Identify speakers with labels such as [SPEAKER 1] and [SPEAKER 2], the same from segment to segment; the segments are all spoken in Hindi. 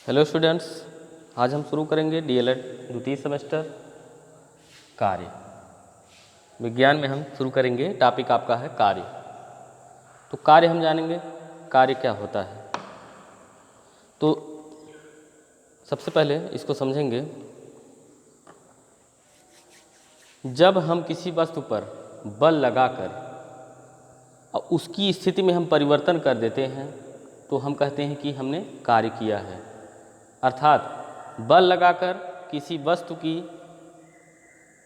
[SPEAKER 1] हेलो स्टूडेंट्स, आज हम शुरू करेंगे डीएलएड द्वितीय सेमेस्टर कार्य विज्ञान में। हम शुरू करेंगे, टॉपिक आपका है कार्य। तो कार्य हम जानेंगे, कार्य क्या होता है। तो सबसे पहले इसको समझेंगे। जब हम किसी वस्तु पर बल लगाकर और उसकी स्थिति में हम परिवर्तन कर देते हैं तो हम कहते हैं कि हमने कार्य किया है। अर्थात बल लगाकर किसी वस्तु की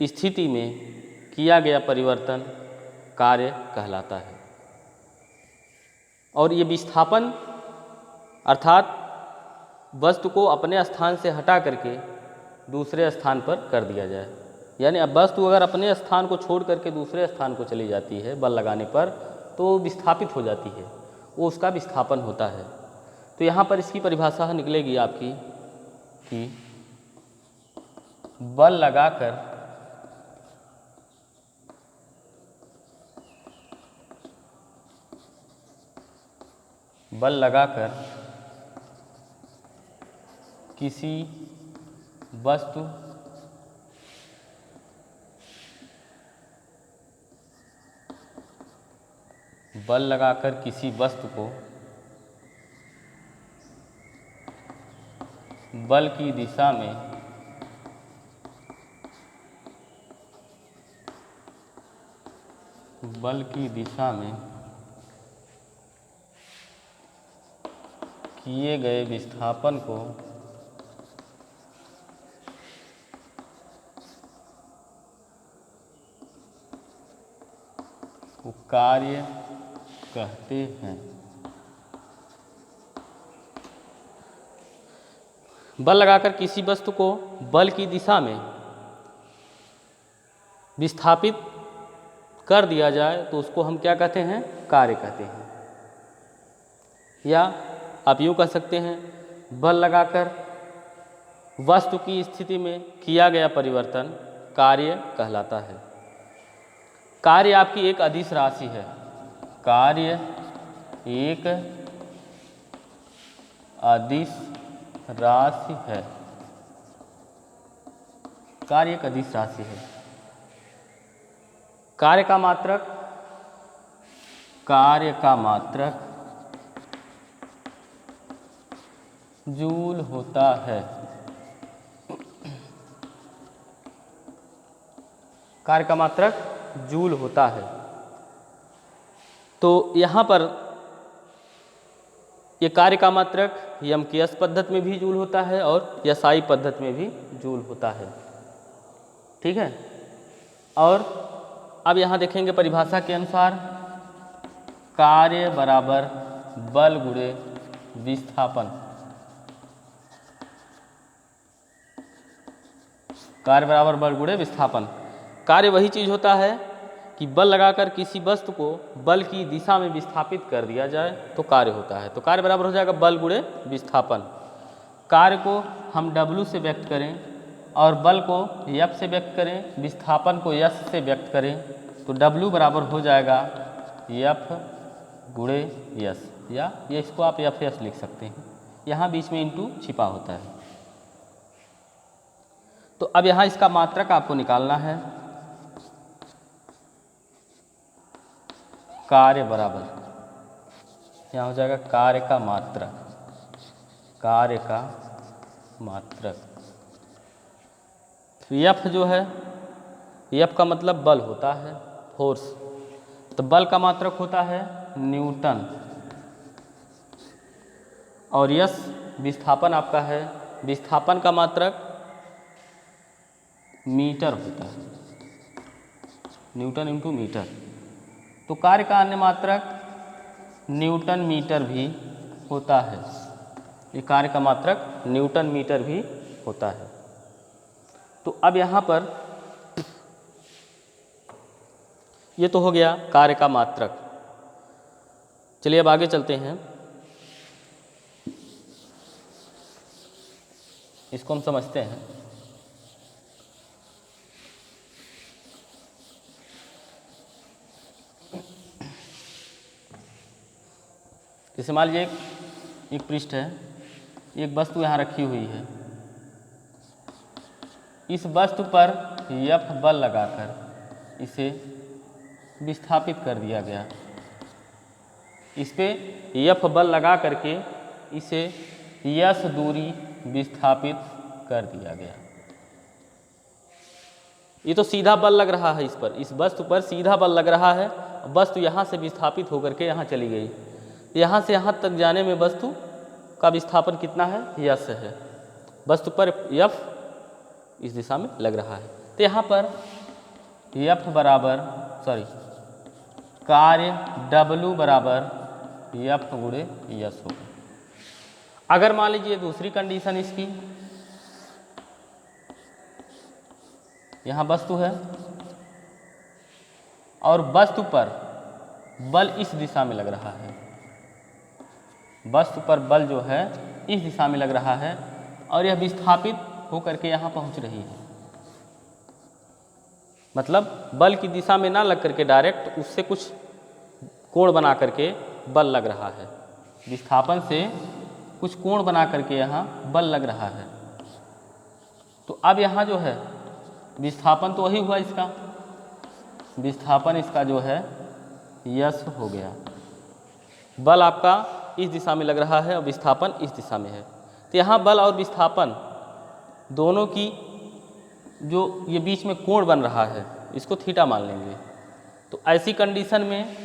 [SPEAKER 1] स्थिति में किया गया परिवर्तन कार्य कहलाता है। और ये विस्थापन अर्थात वस्तु को अपने स्थान से हटा करके दूसरे स्थान पर कर दिया जाए। यानी अब वस्तु अगर अपने स्थान को छोड़ करके दूसरे स्थान को चली जाती है बल लगाने पर तो विस्थापित हो जाती है, वो उसका विस्थापन होता है। तो यहाँ पर इसकी परिभाषा निकलेगी आपकी कि बल लगाकर किसी वस्तु को बल की दिशा में किए गए विस्थापन को कार्य कहते हैं। बल लगाकर किसी वस्तु को बल की दिशा में विस्थापित कर दिया जाए तो उसको हम क्या कहते हैं? कार्य कहते हैं। या आप यूँ कह सकते हैं, बल लगाकर वस्तु की स्थिति में किया गया परिवर्तन कार्य कहलाता है। कार्य आपकी एक अदिश राशि है। कार्य एक अदिश राशि है। कार्य एक अदिश राशि है। कार्य का मात्रक जूल होता है। कार्य का मात्रक जूल होता है। तो यहाँ पर ये कार्य का मात्रक यमकीय पद्धति में भी जूल होता है और एसआई पद्धति में भी जूल होता है। ठीक है। और अब यहाँ देखेंगे परिभाषा के अनुसार कार्य बराबर बल गुणे विस्थापन। कार्य बराबर बल गुणे विस्थापन। कार्य वही चीज़ होता है कि बल लगाकर किसी वस्तु को बल की दिशा में विस्थापित कर दिया जाए तो कार्य होता है। तो कार्य बराबर हो जाएगा बल गुणे विस्थापन। कार्य को हम W से व्यक्त करें और बल को F से व्यक्त करें, विस्थापन को S से व्यक्त करें तो W बराबर हो जाएगा F गुणे S, या ये इसको आप FS लिख सकते हैं। यहाँ बीच में इंटू छिपा होता है। तो अब यहाँ इसका मात्रक आपको निकालना है। कार्य बराबर यहाँ हो जाएगा कार्य का मात्रक। F जो है, F का मतलब बल होता है, फोर्स। तो बल का मात्रक होता है न्यूटन और S विस्थापन आपका है। विस्थापन का मात्रक मीटर होता है, न्यूटन इंटू मीटर। तो कार्य का अन्य मात्रक न्यूटन मीटर भी होता है। ये कार्य का मात्रक न्यूटन मीटर भी होता है। तो अब यहाँ पर ये तो हो गया कार्य का मात्रक। चलिए अब आगे चलते हैं, इसको हम समझते हैं। जैसे मान लीजिए एक पृष्ठ है, एक वस्तु यहाँ रखी हुई है, इस वस्तु पर F बल लगाकर इसे विस्थापित कर दिया गया। इस पे F बल लगा करके इसे S दूरी विस्थापित कर दिया गया। ये तो सीधा बल लग रहा है, इस पर, इस वस्तु पर सीधा बल लग रहा है। वस्तु यहाँ से विस्थापित होकर के यहाँ चली गई। यहाँ से यहाँ तक जाने में वस्तु का विस्थापन कितना है, S है। वस्तु पर F इस दिशा में लग रहा है, तो यहाँ पर F बराबर कार्य W बराबर F गुणे S होगा। अगर मान लीजिए दूसरी कंडीशन इसकी, यहाँ वस्तु है और वस्तु पर बल इस दिशा में लग रहा है, वस्तु पर बल जो है इस दिशा में लग रहा है और यह विस्थापित होकर के यहाँ पहुँच रही है। मतलब बल की दिशा में ना लग करके डायरेक्ट उससे कुछ कोण बना करके बल लग रहा है, विस्थापन से कुछ कोण बना करके यहाँ बल लग रहा है। तो अब यहाँ जो है विस्थापन तो वही हुआ, इसका विस्थापन इसका जो है S हो गया। बल आपका इस दिशा में लग रहा है और विस्थापन इस दिशा में है, तो यहाँ बल और विस्थापन दोनों की जो ये बीच में कोण बन रहा है इसको थीटा मान लेंगे। तो ऐसी कंडीशन में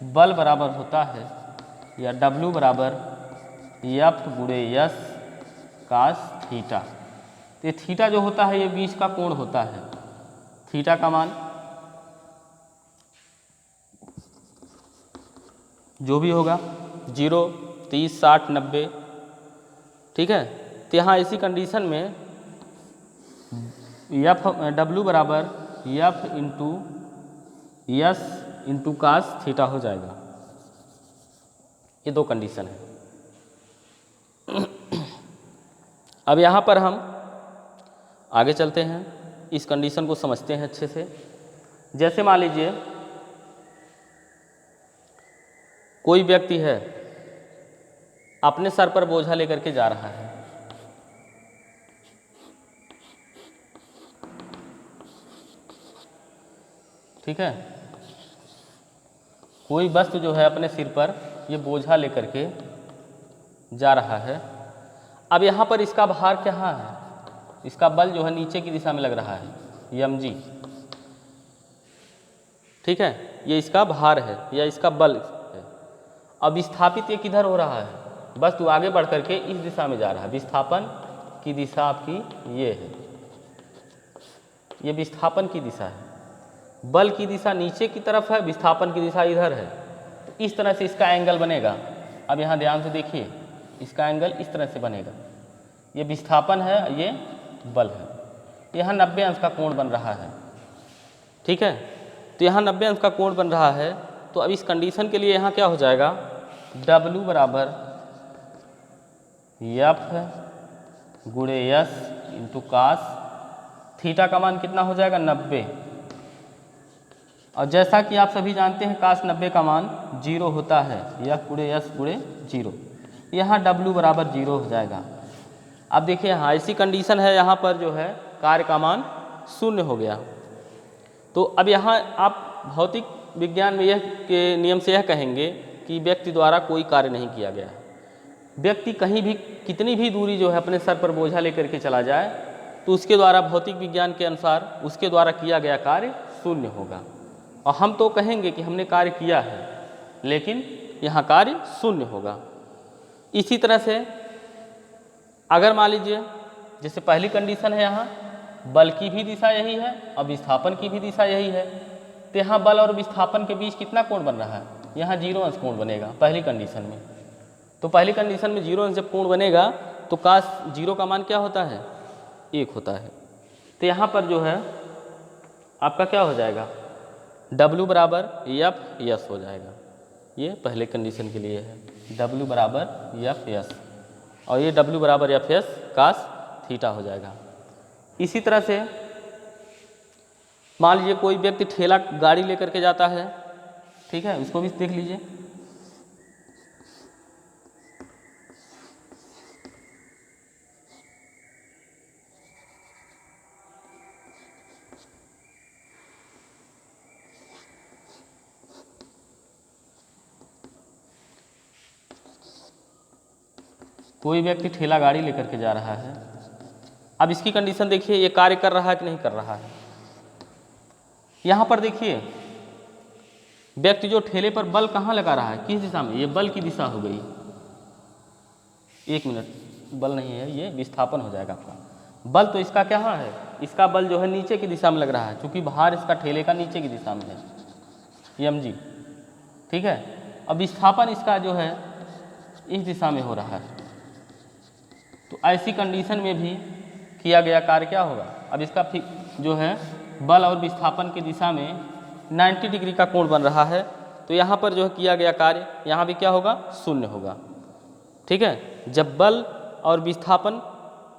[SPEAKER 1] बल बराबर होता है या W बराबर F गुणे S कास थीटा। तो ये थीटा जो होता है ये बीच का कोण होता है। थीटा का मान जो भी होगा 0, 30, 60, 90, ठीक है। तो यहाँ इसी कंडीशन में W बराबर F into S into cos theta हो जाएगा। ये दो कंडीशन है। अब यहाँ पर हम आगे चलते हैं, इस कंडीशन को समझते हैं अच्छे से। जैसे मान लीजिए कोई व्यक्ति है अपने सर पर बोझा लेकर के जा रहा है, ठीक है। कोई वस्तु जो है अपने सिर पर ये बोझा लेकर के जा रहा है। अब यहाँ पर इसका भार क्या है, इसका बल जो है नीचे की दिशा में लग रहा है mg, ठीक है। ये इसका भार है या इसका बल है। अब विस्थापित ये किधर हो रहा है, वस्तु आगे बढ़ करके इस दिशा में जा रहा है। विस्थापन की दिशा आपकी ये है, ये विस्थापन की दिशा है। बल की दिशा नीचे की तरफ है, विस्थापन की दिशा इधर है। तो इस तरह से इसका एंगल बनेगा। अब यहाँ ध्यान से देखिए, इसका एंगल इस तरह से बनेगा। ये विस्थापन है, ये बल है। यहाँ 90 अंश का कोण बन रहा है, ठीक है। तो यहाँ 90 अंश का कोण बन रहा है। तो अब इस कंडीशन के लिए यहाँ क्या हो जाएगा, W बराबर F गुणे S इंटू कास थीटा का मान कितना हो जाएगा 90। और जैसा कि आप सभी जानते हैं कास 90 का मान 0 होता है, F गुणे S गुणे 0। यहाँ W बराबर 0 हो जाएगा। अब देखिए यहाँ ऐसी कंडीशन है, यहाँ पर जो है कार्य का मान 0 हो गया। तो अब यहाँ आप भौतिक विज्ञान में यह के नियम से यह कहेंगे कि व्यक्ति द्वारा कोई कार्य नहीं किया गया है। व्यक्ति कहीं भी कितनी भी दूरी जो है अपने सर पर बोझा लेकर के चला जाए तो उसके द्वारा भौतिक विज्ञान के अनुसार उसके द्वारा किया गया कार्य 0 होगा। और हम तो कहेंगे कि हमने कार्य किया है, लेकिन यहाँ कार्य 0 होगा। इसी तरह से अगर मान लीजिए जैसे पहली कंडीशन है, यहाँ बल की भी दिशा यही है और विस्थापन की भी दिशा यही है। तो यहाँ बल और विस्थापन के बीच कितना कोण बन रहा है, यहाँ 0 अंश कोण बनेगा पहली कंडीशन में। तो पहली कंडीशन में 0 अंश जब कोण बनेगा तो कास 0 का मान क्या होता है, 1 होता है। तो यहाँ पर जो है आपका क्या हो जाएगा, W बराबर F S हो जाएगा। ये पहले कंडीशन के लिए है, W बराबर F S, और ये W बराबर F S कास थीटा हो जाएगा। इसी तरह से मान लीजिए कोई व्यक्ति ठेला गाड़ी लेकर के जाता है, ठीक है, उसको भी देख लीजिए। कोई व्यक्ति ठेला गाड़ी लेकर के जा रहा है। अब इसकी कंडीशन देखिए, ये कार्य कर रहा है कि नहीं कर रहा है। यहाँ पर देखिए व्यक्ति जो ठेले पर बल कहाँ लगा रहा है, किस दिशा में, ये बल की दिशा हो गई। एक मिनट, बल नहीं है, ये विस्थापन हो जाएगा आपका। बल तो इसका क्या है, इसका बल जो है नीचे की दिशा में लग रहा है, क्योंकि भार इसका ठेले का नीचे की दिशा में है, mg, ठीक है। अब विस्थापन इसका जो है इस दिशा में हो रहा है, तो ऐसी कंडीशन में भी किया गया कार्य क्या होगा। अब इसका जो है बल और विस्थापन की दिशा में 90 डिग्री का कोण बन रहा है, तो यहाँ पर जो है किया गया कार्य यहाँ भी क्या होगा, शून्य होगा, ठीक है। जब बल और विस्थापन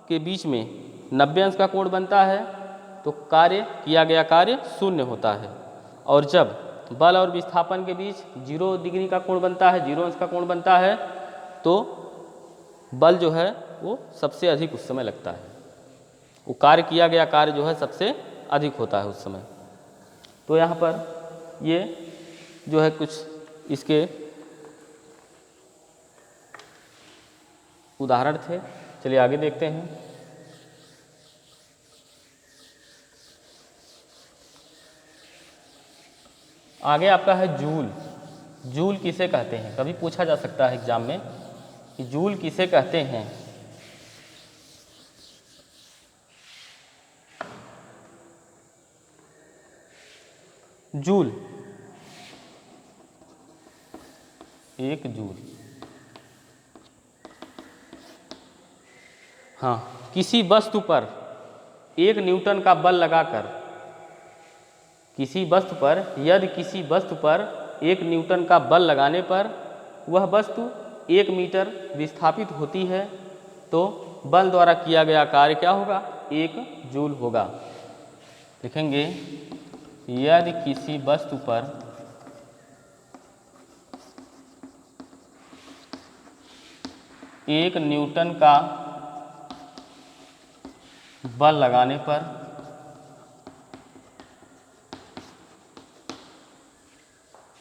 [SPEAKER 1] के बीच में 90 अंश का कोण बनता है तो कार्य किया गया कार्य शून्य होता है, और जब बल और विस्थापन के बीच 0 डिग्री का कोण बनता है, 0 अंश का कोण बनता है, तो बल जो है वो सबसे अधिक उस समय लगता है, वो कार्य किया गया कार्य जो है सबसे अधिक होता है उस समय। तो यहाँ पर ये जो है कुछ इसके उदाहरण थे। चलिए आगे देखते हैं। आगे आपका है जूल। जूल किसे कहते हैं, कभी पूछा जा सकता है एग्जाम में कि जूल किसे कहते हैं। जूल, एक जूल, हाँ, किसी वस्तु पर 1 न्यूटन का बल लगाकर, किसी वस्तु पर, यदि किसी वस्तु पर 1 न्यूटन का बल लगाने पर वह वस्तु 1 मीटर विस्थापित होती है, तो बल द्वारा किया गया कार्य क्या होगा, 1 जूल होगा। लिखेंगे, यदि किसी वस्तु पर 1 न्यूटन का बल लगाने पर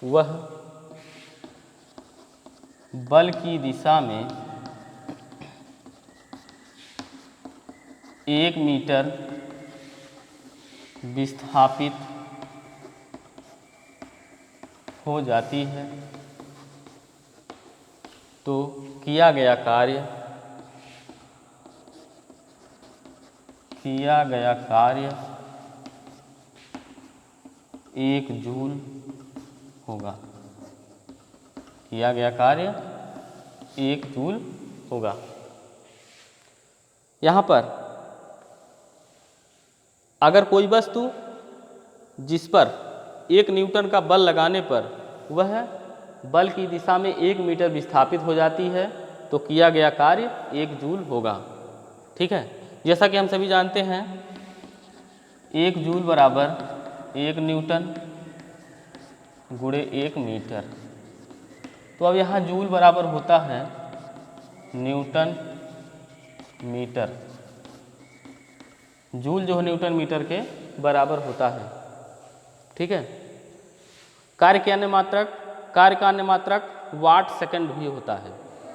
[SPEAKER 1] वह बल की दिशा में 1 मीटर विस्थापित हो जाती है, तो किया गया कार्य 1 जूल होगा। किया गया कार्य 1 जूल होगा। यहाँ पर अगर कोई वस्तु जिस पर 1 न्यूटन का बल लगाने पर वह बल की दिशा में 1 मीटर विस्थापित हो जाती है, तो किया गया कार्य 1 जूल होगा, ठीक है। जैसा कि हम सभी जानते हैं 1 जूल बराबर 1 न्यूटन गुणे 1 मीटर। तो अब यहाँ जूल बराबर होता है न्यूटन मीटर। जूल जो है न्यूटन मीटर के बराबर होता है, ठीक है। कार्य का अन्य मात्रक वाट सेकंड भी होता है।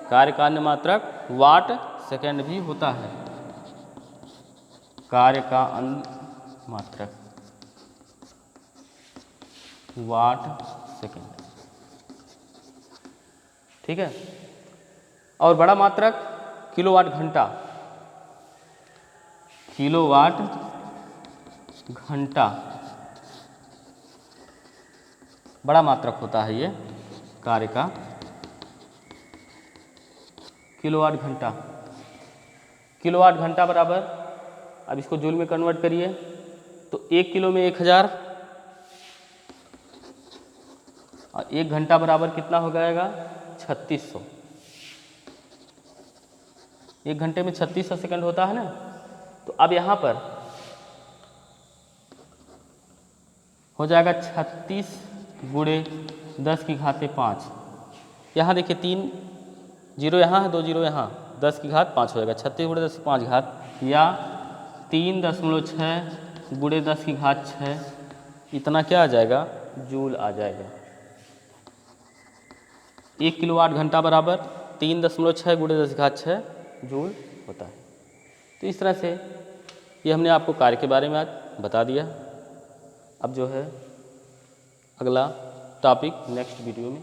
[SPEAKER 1] कार्य का अन्य मात्रक वाट सेकंड भी होता है। कार्य का अन्य मात्रक वाट सेकंड, ठीक है। और बड़ा मात्रक किलोवाट घंटा। किलोवाट घंटा बड़ा मात्रक होता है ये कार्य का। किलोवाट घंटा, किलोवाट घंटा बराबर, अब इसको जूल में कन्वर्ट करिए तो 1 किलो में 1000 और 1 घंटा बराबर कितना हो जाएगा 3600। 1 घंटे में 3600 सेकंड होता है ना। तो अब यहाँ पर हो जाएगा 36 गुणे 10 की घाते 5। यहाँ देखिए 3 जीरो यहाँ है, 2 जीरो यहाँ, 10 की घात 5 हो जाएगा। 36 गुणे 10 की 5 घात, या 3.6 गुणे 10 की घात 6, इतना क्या आ जाएगा, जूल आ जाएगा। 1 किलोवाट घंटा बराबर 3.6 × 10⁶ जूल होता है। तो इस तरह से ये हमने आपको कार्य के बारे में आज बता दिया। अब जो है अगला टॉपिक नेक्स्ट वीडियो में